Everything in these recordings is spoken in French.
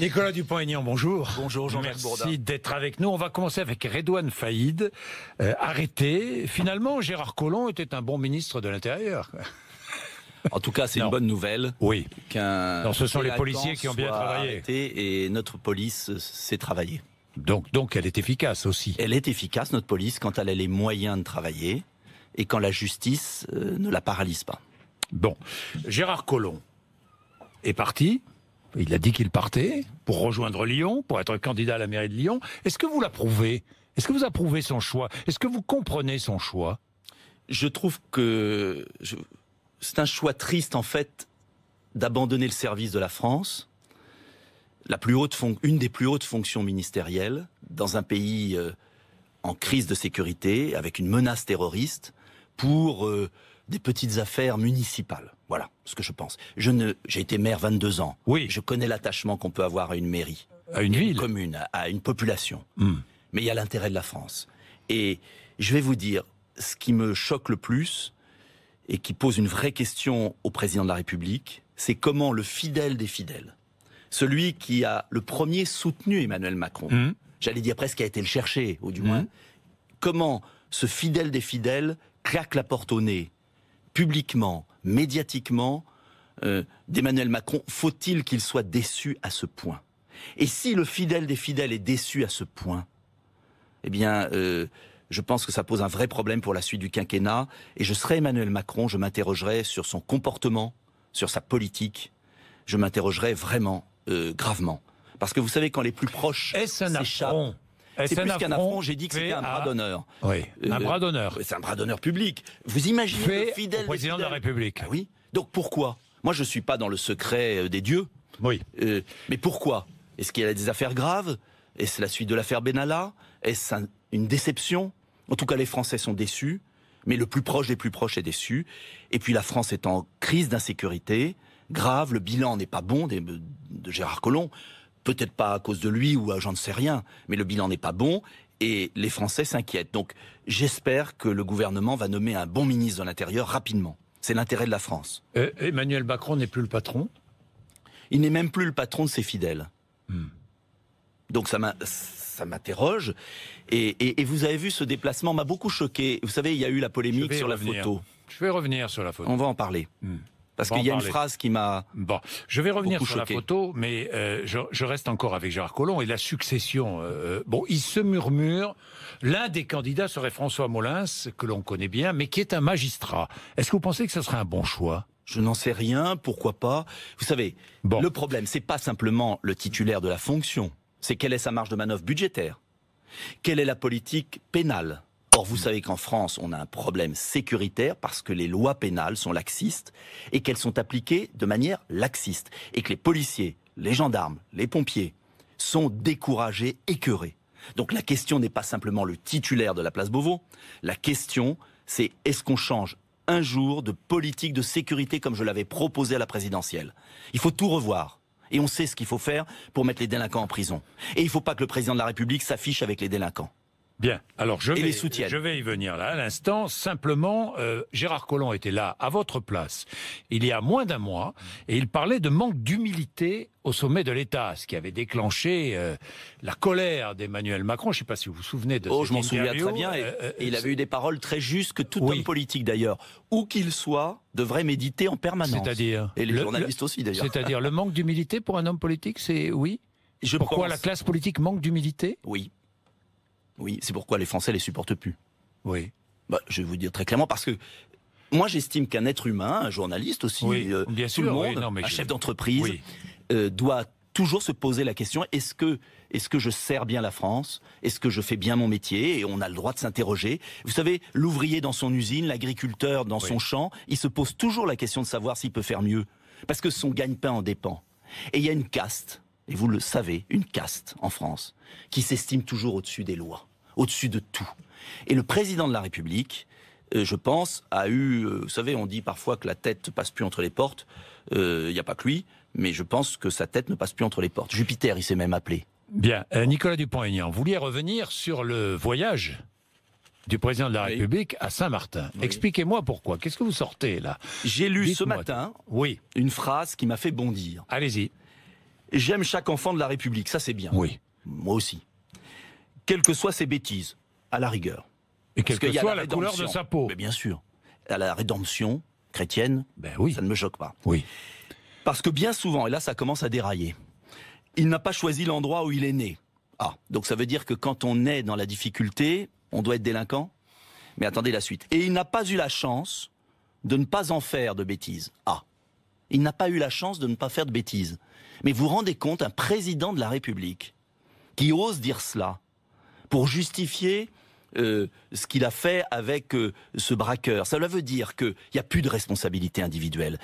Nicolas Dupont-Aignan, bonjour. Bonjour Jean-Jacques Bourdin. Merci d'être avec nous. On va commencer avec Redouane Faïd, arrêté. Finalement, Gérard Collomb était un bon ministre de l'Intérieur. En tout cas, c'est une bonne nouvelle. Oui. Ce sont les policiers qui ont bien travaillé. Et notre police sait travailler. Donc elle est efficace aussi. Elle est efficace, notre police, quand elle a les moyens de travailler et quand la justice ne la paralyse pas. Bon, Gérard Collomb est parti. Il a dit qu'il partait pour rejoindre Lyon, pour être candidat à la mairie de Lyon. Est-ce que vous l'approuvez? Est-ce que vous approuvez son choix? Est-ce que vous comprenez son choix? Je trouve que c'est un choix triste, en fait, d'abandonner le service de la France, une des plus hautes fonctions ministérielles, dans un pays en crise de sécurité, avec une menace terroriste, pour des petites affaires municipales. Voilà ce que je pense. J'ai été maire 22 ans. Oui. Je connais l'attachement qu'on peut avoir à une mairie, à une ville, commune, à une population. Mais il y a l'intérêt de la France. Et je vais vous dire, ce qui me choque le plus et qui pose une vraie question au président de la République, c'est comment le fidèle des fidèles, celui qui a le premier soutenu Emmanuel Macron, j'allais dire presque qui a été le chercher, ou du moins, comment ce fidèle des fidèles claque la porte au nez, publiquement, médiatiquement, d'Emmanuel Macron. Faut-il qu'il soit déçu à ce point? Et si le fidèle des fidèles est déçu à ce point, eh bien, je pense que ça pose un vrai problème pour la suite du quinquennat. Et je serais Emmanuel Macron, je m'interrogerais sur son comportement, sur sa politique. Je m'interrogerais vraiment, gravement. Parce que vous savez, quand les plus proches s'échappent... C'est plus qu'un affront, j'ai dit que c'était un bras d'honneur. Oui, un bras d'honneur. C'est un bras d'honneur public. Vous imaginez le fidèle au président de la République. Ah oui. Donc pourquoi? Moi, je ne suis pas dans le secret des dieux. Oui. Mais pourquoi? Est-ce qu'il y a des affaires graves? Est-ce la suite de l'affaire Benalla? Est-ce une déception? En tout cas, les Français sont déçus. Mais le plus proche des plus proches est déçu. Et puis la France est en crise d'insécurité grave. Le bilan n'est pas bon de Gérard Collomb. Peut-être pas à cause de lui ou j'en ne sais rien, mais le bilan n'est pas bon et les Français s'inquiètent. Donc j'espère que le gouvernement va nommer un bon ministre de l'Intérieur rapidement. C'est l'intérêt de la France. Emmanuel Macron n'est plus le patron? Il n'est même plus le patron de ses fidèles. Donc ça m'interroge. Et vous avez vu, ce déplacement m'a beaucoup choqué. Vous savez, il y a eu la polémique sur la photo. Je vais revenir sur la photo. On va en parler. Parce qu'il y a une phrase qui m'a... Bon, je vais revenir sur la choqué. photo, mais je reste encore avec Gérard Collomb et la succession. Bon, il se murmure, l'un des candidats serait François Molins, que l'on connaît bien, mais qui est un magistrat. Est-ce que vous pensez que ce serait un bon choix? Je n'en sais rien, pourquoi pas. Vous savez, le problème, c'est pas simplement le titulaire de la fonction, c'est quelle est sa marge de manœuvre budgétaire. Quelle est la politique pénale? Or, vous savez qu'en France, on a un problème sécuritaire parce que les lois pénales sont laxistes et qu'elles sont appliquées de manière laxiste. Et que les policiers, les gendarmes, les pompiers sont découragés, écœurés. Donc la question n'est pas simplement le titulaire de la place Beauvau. La question, c'est est-ce qu'on change un jour de politique de sécurité comme je l'avais proposé à la présidentielle? Il faut tout revoir. Et on sait ce qu'il faut faire pour mettre les délinquants en prison. Et il ne faut pas que le président de la République s'affiche avec les délinquants. Bien, alors je vais y venir là à l'instant. Simplement, Gérard Collomb était là à votre place il y a moins d'un mois et il parlait de manque d'humilité au sommet de l'État, ce qui avait déclenché la colère d'Emmanuel Macron. Je ne sais pas si vous vous souvenez de cette interview. Je m'en souviens très bien. Et il avait eu des paroles très justes que tout homme politique d'ailleurs, où qu'il soit, devrait méditer en permanence. C'est-à-dire et les journalistes aussi d'ailleurs. C'est-à-dire le manque d'humilité pour un homme politique, c'est oui. Pourquoi la classe politique manque d'humilité? Oui. Oui, c'est pourquoi les Français les supportent plus. Oui. Je vais vous dire très clairement, parce que moi j'estime qu'un être humain, un journaliste aussi, bien tout sûr, le monde, un chef d'entreprise, doit toujours se poser la question, est-ce que je sers bien la France? Est-ce que je fais bien mon métier? Et on a le droit de s'interroger. Vous savez, l'ouvrier dans son usine, l'agriculteur dans son champ, il se pose toujours la question de savoir s'il peut faire mieux. Parce que son gagne-pain en dépend. Et il y a une caste, et vous le savez, une caste en France, qui s'estime toujours au-dessus des lois, au-dessus de tout. Et le président de la République, je pense, a eu... vous savez, on dit parfois que la tête ne passe plus entre les portes. Il n'y a pas que lui, mais je pense que sa tête ne passe plus entre les portes. Jupiter, il s'est même appelé. Bien. Nicolas Dupont-Aignan, vous vouliez revenir sur le voyage du président de la République à Saint-Martin. Oui. Expliquez-moi pourquoi. Qu'est-ce que vous sortez là? J'ai lu ce matin une phrase qui m'a fait bondir. Allez-y. J'aime chaque enfant de la République, ça c'est bien. Oui. Moi aussi. Quelles que soient ses bêtises, à la rigueur. Et quelle que soit la couleur de sa peau. Mais bien sûr. À la rédemption chrétienne, ça ne me choque pas. Oui. Parce que bien souvent, et là ça commence à dérailler, il n'a pas choisi l'endroit où il est né. Ah, donc ça veut dire que quand on est dans la difficulté, on doit être délinquant? Mais attendez la suite. Et il n'a pas eu la chance de ne pas en faire de bêtises. Ah, il n'a pas eu la chance de ne pas faire de bêtises. Mais vous vous rendez compte, un président de la République qui ose dire cela pour justifier ce qu'il a fait avec ce braqueur. Ça veut dire qu'il n'y a plus de responsabilité individuelle.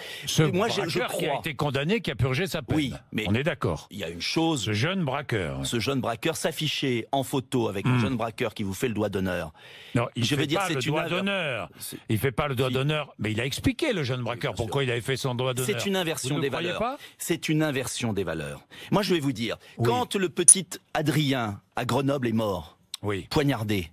Moi, je crois... qui a été condamné, qui a purgé sa peine. Oui, mais on est d'accord. Il y a une chose... Ce jeune braqueur. Ce jeune braqueur s'afficher en photo avec un jeune braqueur qui vous fait le doigt d'honneur. Non, il ne fait pas le doigt d'honneur. Il ne fait pas le doigt d'honneur. Mais il a expliqué, le jeune braqueur, pourquoi il avait fait son doigt d'honneur. C'est une inversion des valeurs. C'est une inversion des valeurs. Moi, je vais vous dire, quand le petit Adrien à Grenoble est mort, poignardé,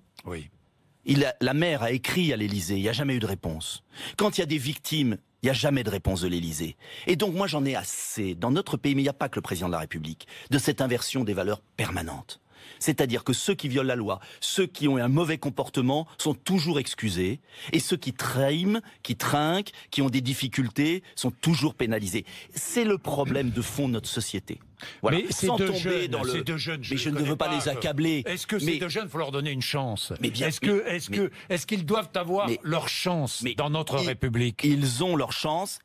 la mère a écrit à l'Élysée, il n'y a jamais eu de réponse. Quand il y a des victimes, il n'y a jamais de réponse de l'Élysée. Et donc moi j'en ai assez, dans notre pays, mais il n'y a pas que le président de la République, de cette inversion des valeurs permanente. C'est-à-dire que ceux qui violent la loi, ceux qui ont un mauvais comportement sont toujours excusés, et ceux qui trahiment, qui trinquent, qui ont des difficultés sont toujours pénalisés. C'est le problème de fond de notre société. Voilà. Mais ces deux jeunes, mais je ne veux pas les accabler. Est-ce que ces deux jeunes, il faut leur donner une chance? Mais bien, est-ce qu'ils doivent avoir leur chance dans notre République? Ils ont leur chance.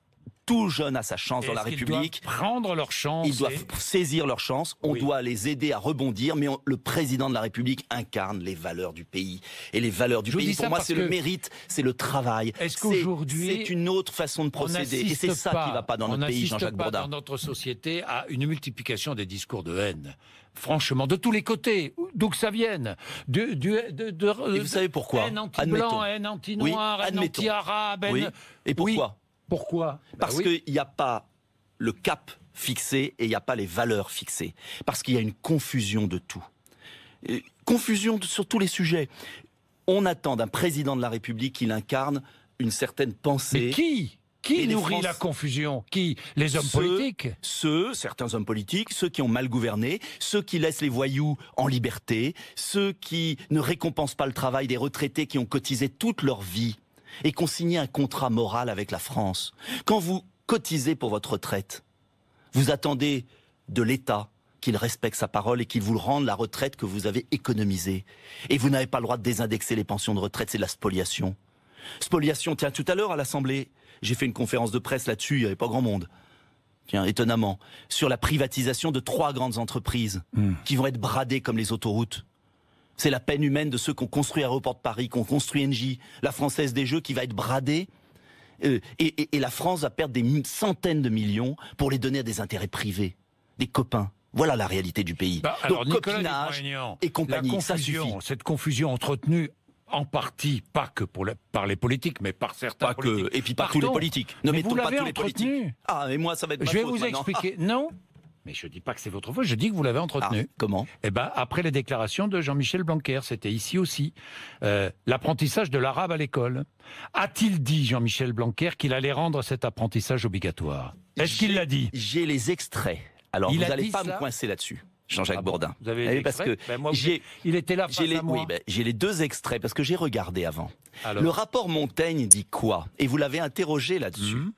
Tout jeune a sa chance dans la République. Ils doivent prendre leur chance. Ils doivent saisir leur chance. On doit les aider à rebondir. Mais le président de la République incarne les valeurs du pays. Et les valeurs du pays, pour moi, c'est le mérite, c'est le travail. Est-ce qu'aujourd'hui, c'est une autre façon de procéder. Et c'est ça qui ne va pas dans notre pays, Jean-Jacques Bourdin. On n'assiste pas dans notre société à une multiplication des discours de haine. Franchement, de tous les côtés, d'où que ça vienne. Et vous savez pourquoi? Haine anti-blanc, haine anti-noir, haine anti-arabe. Et pourquoi? Pourquoi? Parce qu'il n'y a pas le cap fixé et il n'y a pas les valeurs fixées. Parce qu'il y a une confusion de tout. Confusion sur tous les sujets. On attend d'un président de la République qu'il incarne une certaine pensée. Mais qui nourrit la confusion? Qui? Les hommes politiques? Certains hommes politiques, ceux qui ont mal gouverné, ceux qui laissent les voyous en liberté, ceux qui ne récompensent pas le travail des retraités qui ont cotisé toute leur vie et qu'on signe un contrat moral avec la France. Quand vous cotisez pour votre retraite, vous attendez de l'État qu'il respecte sa parole et qu'il vous rende la retraite que vous avez économisée. Et vous n'avez pas le droit de désindexer les pensions de retraite, c'est de la spoliation. Spoliation, tiens, tout à l'heure à l'Assemblée, j'ai fait une conférence de presse là-dessus, il n'y avait pas grand monde. Tiens, étonnamment, sur la privatisation de 3 grandes entreprises qui vont être bradées comme les autoroutes. C'est la peine humaine de ceux qui ont construit Aéroport de Paris, qui ont construit Engie, la Française des Jeux qui va être bradée. Et la France va perdre des centaines de millions pour les donner à des intérêts privés, des copains. Voilà la réalité du pays. Alors, donc copinage et compagnie, ça suffit. Cette confusion entretenue en partie, pas que par les politiques, mais par certains politiques. Et puis par tous les politiques. Ne mettons pas tous les politiques. Ah, et moi ça va être ma faute. Je vais vous expliquer. Non. Mais je ne dis pas que c'est votre faute, je dis que vous l'avez entretenu. Comment? Après les déclarations de Jean-Michel Blanquer, c'était ici aussi, l'apprentissage de l'arabe à l'école. A-t-il dit, Jean-Michel Blanquer, qu'il allait rendre cet apprentissage obligatoire? Est-ce qu'il l'a dit? J'ai les extraits. Alors, vous n'allez pas me coincer là-dessus, Jean-Jacques Bourdin. Vous avez les extraits? Il était là face à moi. Oui, j'ai les 2 extraits, parce que j'ai regardé avant. Alors. Le rapport Montaigne dit quoi? Et vous l'avez interrogé là-dessus.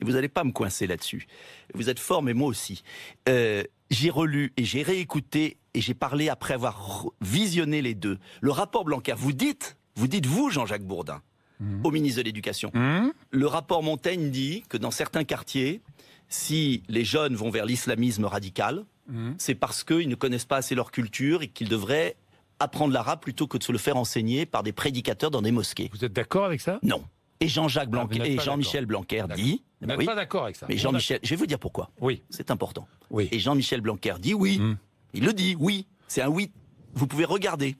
Et vous n'allez pas me coincer là-dessus. Vous êtes fort, mais moi aussi. J'ai relu et j'ai réécouté et j'ai parlé après avoir visionné les 2. Le rapport Blanquer, vous dites vous, Jean-Jacques Bourdin, au ministre de l'Éducation. Le rapport Montaigne dit que dans certains quartiers, si les jeunes vont vers l'islamisme radical, c'est parce qu'ils ne connaissent pas assez leur culture et qu'ils devraient apprendre l'arabe plutôt que de se le faire enseigner par des prédicateurs dans des mosquées. Vous êtes d'accord avec ça? Non. Et Jean-Jacques Blanquer et Jean-Michel Blanquer dit... Vous n'êtes pas d'accord avec ça? Mais Jean-Michel, je vais vous dire pourquoi. Oui. C'est important. Oui. Et Jean-Michel Blanquer dit oui. Il le dit, oui. C'est un oui. Vous pouvez regarder.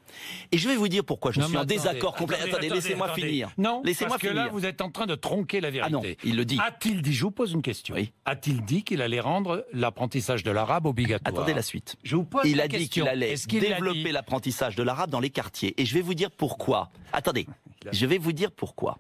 Et je vais vous dire pourquoi je suis en désaccord complet. Attendez, laissez-moi finir. Non, parce que là, vous êtes en train de tronquer la vérité. Ah non, il le dit. A-t-il dit, je vous pose une question. Oui. A-t-il dit qu'il allait rendre l'apprentissage de l'arabe obligatoire? Attendez la suite. Je vous pose il la a question. dit qu'il allait développer l'apprentissage de l'arabe dans les quartiers. Et je vais vous dire pourquoi. Attendez, je vais vous dire pourquoi.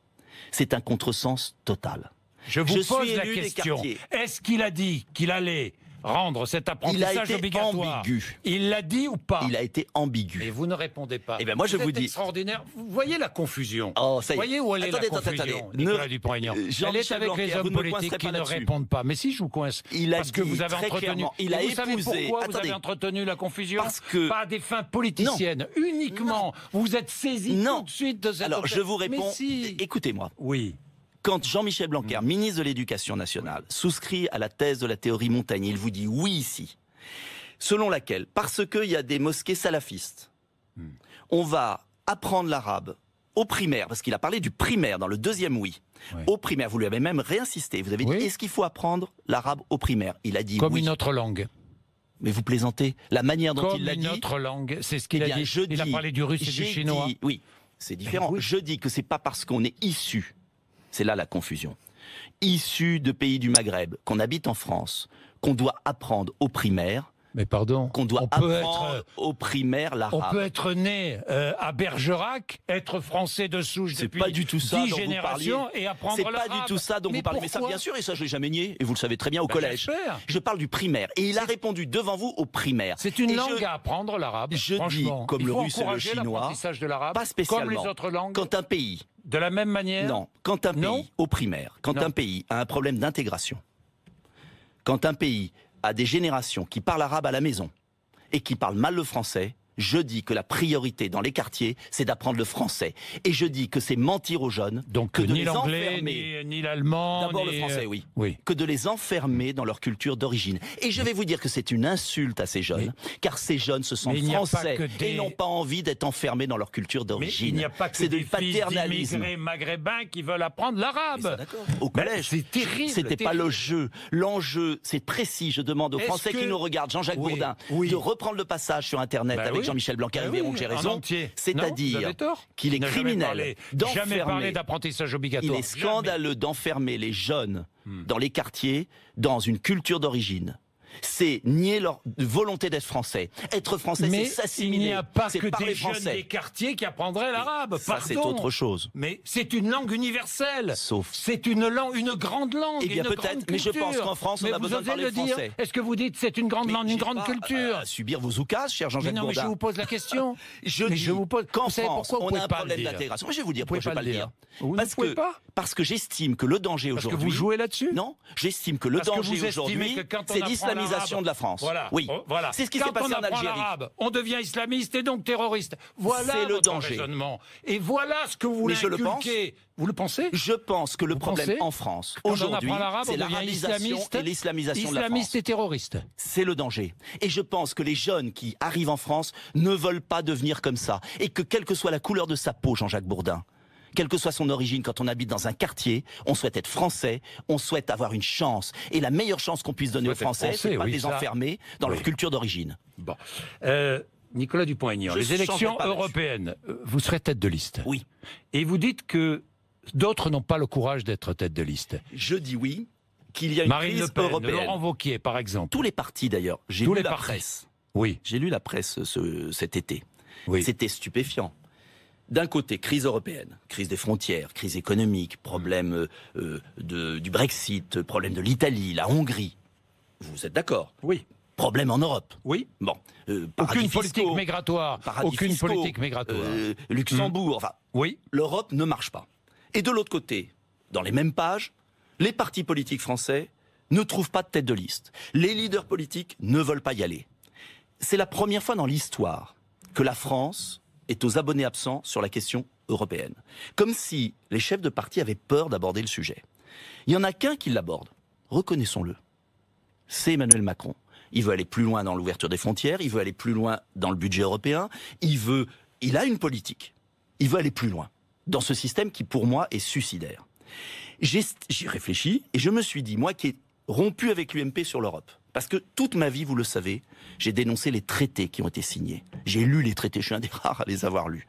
C'est un contresens total. Je vous pose la question. Est-ce qu'il a dit qu'il allait rendre cet apprentissage obligatoire. Ambigu. Il l'a dit ou pas? Il a été ambigu. Et vous ne répondez pas. Eh bien, moi, je vous dis. Extraordinaire. Vous voyez la confusion. Oh, ça y est. Vous voyez où elle est, Attendez, la confusion, attendez. Nicolas Dupont-Aignan. Elle est avec les hommes politiques qui ne répondent pas. Mais si, je vous coince. Parce que vous avez entretenu. Il a vous savez épousé. pourquoi vous avez entretenu la confusion? Parce que. Pas à des fins politiciennes. Non. Uniquement. Non. Vous êtes saisi tout de suite de cette Alors, je vous réponds. Mais si. Écoutez-moi. Oui. Quand Jean-Michel Blanquer, ministre de l'Éducation nationale, souscrit à la thèse de la théorie Montaigne, il vous dit oui ici, selon laquelle, parce qu'il y a des mosquées salafistes, on va apprendre l'arabe au primaire, parce qu'il a parlé du primaire dans le deuxième oui. Au primaire, vous lui avez même réinsisté, vous avez dit est-ce qu'il faut apprendre l'arabe au primaire? Il a dit comme oui. Une autre langue. Mais vous plaisantez, la manière dont il l'a dit. Comme une autre langue, c'est ce qu'il a dit. Il a parlé du russe et du chinois. Oui, c'est différent. Je dis que c'est pas parce qu'on est issu. C'est là la confusion. Issu de pays du Maghreb, qu'on habite en France, qu'on doit apprendre au primaire. Mais pardon, qu'on doit apprendre au primaire l'arabe. On peut être né à Bergerac, être français de souche depuis pas du tout ça 10 générations et apprendre l'arabe. C'est pas du tout ça dont vous parlez. Mais ça, bien sûr, et ça, je l'ai jamais nié, et vous le savez très bien au collège. Je parle du primaire. Et il a répondu devant vous au primaire. C'est une langue à apprendre, l'arabe. Je dis, comme le russe et le chinois, pas spécialement. Comme les autres langues. Quand un pays... De la même manière? Non. Quand un pays, au primaire, quand un pays a un problème d'intégration, quand un pays a des générations qui parlent arabe à la maison et qui parlent mal le français, je dis que la priorité dans les quartiers, c'est d'apprendre le français. Et je dis que c'est mentir aux jeunes. Donc que de ni les l'anglais, enfermer. ni l'allemand. D'abord ni... le français, oui. Oui. Que de les enfermer dans leur culture d'origine. Et je vais vous dire que c'est une insulte à ces jeunes, car ces jeunes se sentent français et n'ont pas envie d'être enfermés dans leur culture d'origine. Il n'y a pas que des fils d'immigrés maghrébins qui veulent apprendre l'arabe. Au collège, c'est terrible. C'était pas le jeu. L'enjeu, c'est précis. Je demande aux Français qui nous regardent, Jean-Jacques Bourdin, de reprendre le passage sur Internet avec Jean-Michel Blanquer. Que j'ai raison, c'est-à-dire qu'il est criminel d'enfermer d'apprentissage obligatoire. Il est scandaleux d'enfermer les jeunes dans les quartiers dans une culture d'origine. C'est nier leur volonté d'être français. Être français, c'est s'assimiler. Mais il n'y a pas que des jeunes des quartiers qui apprendraient l'arabe. Ça, c'est autre chose. Mais c'est une langue universelle. Sauf. C'est une langue, une grande langue. Eh bien peut-être, mais je pense qu'en France, on a besoin de parler français. Est-ce que vous dites c'est une grande langue, une grande culture? Subir vos oukases, cher Jean-Jacques Bourdin. Non, mais je vous pose la question. Je vous pose qu'en France, on a un problème d'intégration. Moi, je vais vous dire pourquoi je ne vais pas le dire. Parce que j'estime que le danger aujourd'hui. Parce que vous jouez là-dessus? Non, j'estime que le danger aujourd'hui, c'est l'islamisation de la France. Voilà. Oui. Voilà. C'est ce qui s'est passé en Algérie. On devient islamiste et donc terroriste. Voilà c'est le votre danger. Raisonnement. Et voilà ce que vous voulez inculquer. Vous le pensez? Je pense que le problème en France, aujourd'hui, c'est l'arabisation et l'islamisation de la France. Islamiste et terroriste. C'est le danger. Et je pense que les jeunes qui arrivent en France ne veulent pas devenir comme ça. Et que quelle que soit la couleur de sa peau, Jean-Jacques Bourdin, quelle que soit son origine, quand on habite dans un quartier, on souhaite être français, on souhaite avoir une chance. Et la meilleure chance qu'on puisse donner aux Français, c'est pas de les enfermer dans leur culture d'origine. Bon. Nicolas Dupont-Aignan, les élections européennes, vous serez tête de liste. Oui. Et vous dites que d'autres n'ont pas le courage d'être tête de liste. Je dis oui, qu'il y a une Marine crise Le Pen, européenne. Laurent Wauquiez, par exemple. Tous les partis, d'ailleurs. J'ai lu la presse. Oui. J'ai lu la presse cet été. Oui. C'était stupéfiant. D'un côté, crise européenne, crise des frontières, crise économique, problème du Brexit, problème de l'Italie, la Hongrie. Vous êtes d'accord? Oui. Problème en Europe. Oui. Bon. Aucune politique migratoire. Aucune politique migratoire. Luxembourg. Enfin, oui. L'Europe ne marche pas. Et de l'autre côté, dans les mêmes pages, les partis politiques français ne trouvent pas de tête de liste. Les leaders politiques ne veulent pas y aller. C'est la première fois dans l'histoire que la France est aux abonnés absents sur la question européenne. Comme si les chefs de parti avaient peur d'aborder le sujet. Il n'y en a qu'un qui l'aborde, reconnaissons-le. C'est Emmanuel Macron. Il veut aller plus loin dans l'ouverture des frontières, il veut aller plus loin dans le budget européen, il a une politique. Il veut aller plus loin dans ce système qui, pour moi, est suicidaire. J'y réfléchis et je me suis dit, moi qui ai rompu avec l'UMP sur l'Europe, parce que toute ma vie, vous le savez, j'ai dénoncé les traités qui ont été signés. J'ai lu les traités, je suis un des rares à les avoir lus.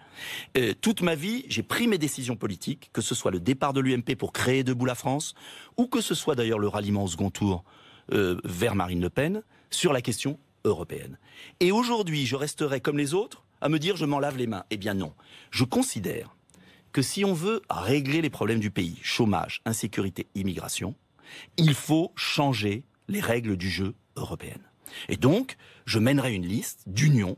Toute ma vie, j'ai pris mes décisions politiques, que ce soit le départ de l'UMP pour créer Debout la France, ou que ce soit d'ailleurs le ralliement au second tour vers Marine Le Pen, sur la question européenne. Et aujourd'hui, je resterai comme les autres à me dire je m'en lave les mains. Eh bien non. Je considère que si on veut régler les problèmes du pays, chômage, insécurité, immigration, il faut changer les règles du jeu européenne. Et donc, je mènerai une liste d'union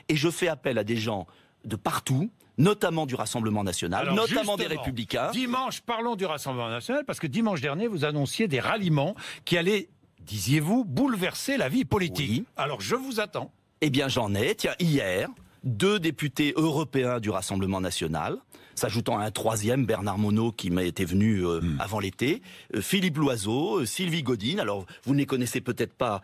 et je fais appel à des gens de partout, notamment du Rassemblement National, Alors, notamment des justement, Républicains. Dimanche, parlons du Rassemblement National, parce que dimanche dernier, vous annonciez des ralliements qui allaient, disiez-vous, bouleverser la vie politique. Oui. Alors, je vous attends. Eh bien, j'en ai. Tiens, hier, 2 députés européens du Rassemblement National, s'ajoutant à un 3e, Bernard Monod, qui m'a été venu avant l'été, Philippe Loiseau, Sylvie Gaudin. Alors, vous ne les connaissez peut-être pas.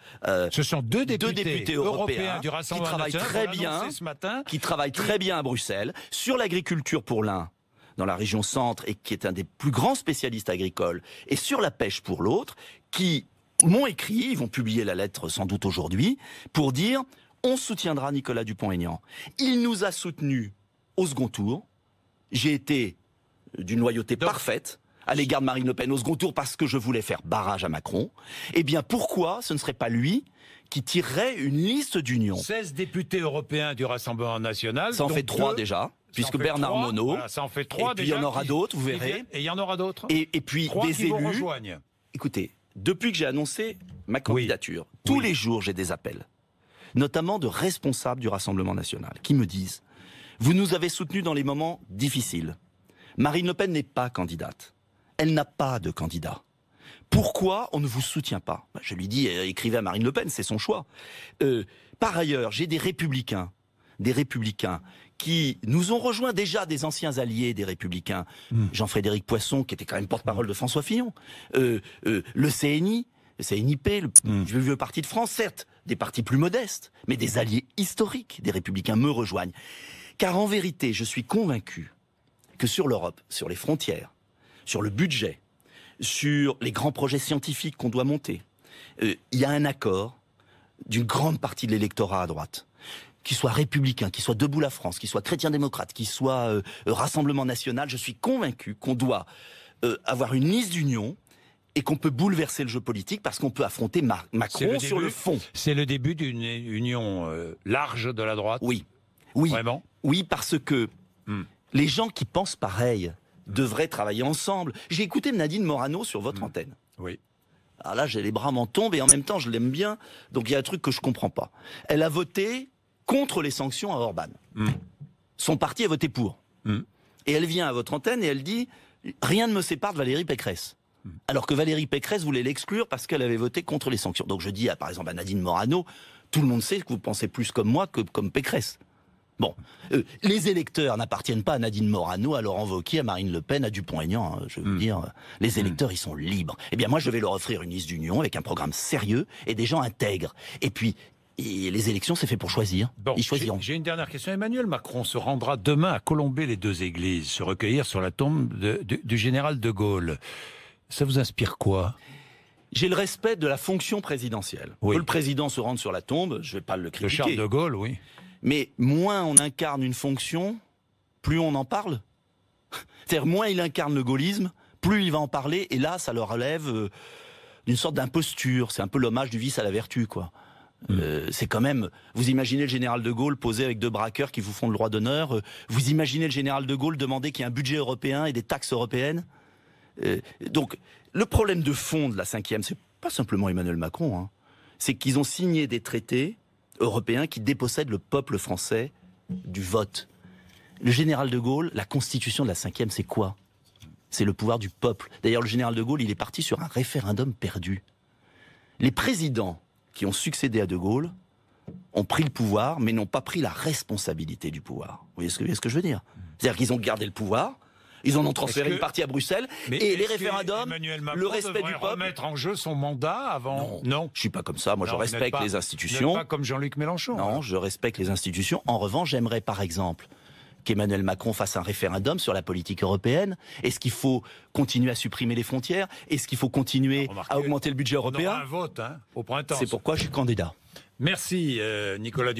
Ce sont deux députés européens du Rassemblement qui travaillent National, très bien, ce matin. qui travaillent très bien à Bruxelles, sur l'agriculture pour l'un, dans la région centre, et qui est un des plus grands spécialistes agricoles, et sur la pêche pour l'autre, qui m'ont écrit, ils vont publier la lettre sans doute aujourd'hui, pour dire on soutiendra Nicolas Dupont-Aignan. Il nous a soutenus au second tour. J'ai été d'une loyauté parfaite à l'égard de Marine Le Pen au second tour parce que je voulais faire barrage à Macron. Eh bien, pourquoi ce ne serait pas lui qui tirerait une liste d'union? 16 députés européens du Rassemblement National. Ça en fait 3 déjà, puisque Bernard Monod. Voilà, ça en fait 3 et puis déjà. il y en aura d'autres, vous verrez. Et il y en aura d'autres. Et puis 3 des qui vous élus. rejoignent. Écoutez, depuis que j'ai annoncé ma candidature, tous les jours j'ai des appels, notamment de responsables du Rassemblement National, qui me disent « Vous nous avez soutenus dans les moments difficiles. Marine Le Pen n'est pas candidate. Elle n'a pas de candidat. Pourquoi on ne vous soutient pas ?» Je lui dis « Écrivez à Marine Le Pen, c'est son choix. » Par ailleurs, j'ai des républicains qui nous ont rejoints déjà, des anciens alliés des Républicains. Jean-Frédéric Poisson, qui était quand même porte-parole de François Fillon. Le CNI, le CNIP, le vieux parti de France, certes, des partis plus modestes, mais des alliés historiques des Républicains me rejoignent. Car en vérité, je suis convaincu que sur l'Europe, sur les frontières, sur le budget, sur les grands projets scientifiques qu'on doit monter, il y a un accord d'une grande partie de l'électorat à droite, qui soit républicain, qui soit Debout la France, qui soit chrétien-démocrate, qui soit Rassemblement National. Je suis convaincu qu'on doit avoir une liste d'union et qu'on peut bouleverser le jeu politique parce qu'on peut affronter Macron sur le fond. C'est le début d'une union large de la droite. Oui. Vraiment. Oui, parce que les gens qui pensent pareil devraient travailler ensemble. J'ai écouté Nadine Morano sur votre antenne. Oui. Alors là, j'ai les bras m'en tombent et en même temps, je l'aime bien. Donc il y a un truc que je comprends pas. Elle a voté contre les sanctions à Orban. Son parti a voté pour. Et elle vient à votre antenne et elle dit « Rien ne me sépare de Valérie Pécresse ». Alors que Valérie Pécresse voulait l'exclure parce qu'elle avait voté contre les sanctions. Donc je dis, par exemple, à Nadine Morano, tout le monde sait que vous pensez plus comme moi que comme Pécresse. Bon, les électeurs n'appartiennent pas à Nadine Morano, à Laurent Wauquiez, à Marine Le Pen, à Dupont-Aignan. Je veux dire, les électeurs, ils sont libres. Eh bien moi, je vais leur offrir une liste d'union avec un programme sérieux et des gens intègres. Et puis, les élections, c'est fait pour choisir. Bon, ils choisiront. J'ai une dernière question. Emmanuel Macron se rendra demain à Colombey-les-Deux-Églises, se recueillir sur la tombe du général de Gaulle. Ça vous inspire quoi? J'ai le respect de la fonction présidentielle. Oui. Que le président se rende sur la tombe, je ne vais pas le critiquer. De Charles de Gaulle, oui. Mais moins on incarne une fonction, plus on en parle. C'est-à-dire, moins il incarne le gaullisme, plus il va en parler, et là, ça le relève d'une sorte d'imposture. C'est un peu l'hommage du vice à la vertu, quoi. C'est quand même... Vous imaginez le général de Gaulle posé avec 2 braqueurs qui vous font le droit d'honneur. Vous imaginez le général de Gaulle demander qu'il y ait un budget européen et des taxes européennes. Donc, le problème de fond de la 5e, c'est pas simplement Emmanuel Macron, hein. C'est qu'ils ont signé des traités européens qui dépossèdent le peuple français du vote. Le général de Gaulle, la constitution de la 5e, c'est quoi? C'est le pouvoir du peuple. D'ailleurs, le général de Gaulle, il est parti sur un référendum perdu. Les présidents qui ont succédé à de Gaulle ont pris le pouvoir, mais n'ont pas pris la responsabilité du pouvoir. Vous voyez ce que je veux dire? C'est-à-dire qu'ils ont gardé le pouvoir, ils en ont transféré une partie à Bruxelles, et les référendums, le respect du peuple... remettre en jeu son mandat avant... Non, je suis pas comme ça. Moi, je respecte les institutions. Vous n'êtes pas comme Jean-Luc Mélenchon. Non, je respecte les institutions. En revanche, j'aimerais, par exemple, qu'Emmanuel Macron fasse un référendum sur la politique européenne. Est-ce qu'il faut continuer à supprimer les frontières? Est-ce qu'il faut continuer à augmenter le budget européen? On aura un vote, hein, au printemps. C'est pourquoi je suis candidat. Merci, Nicolas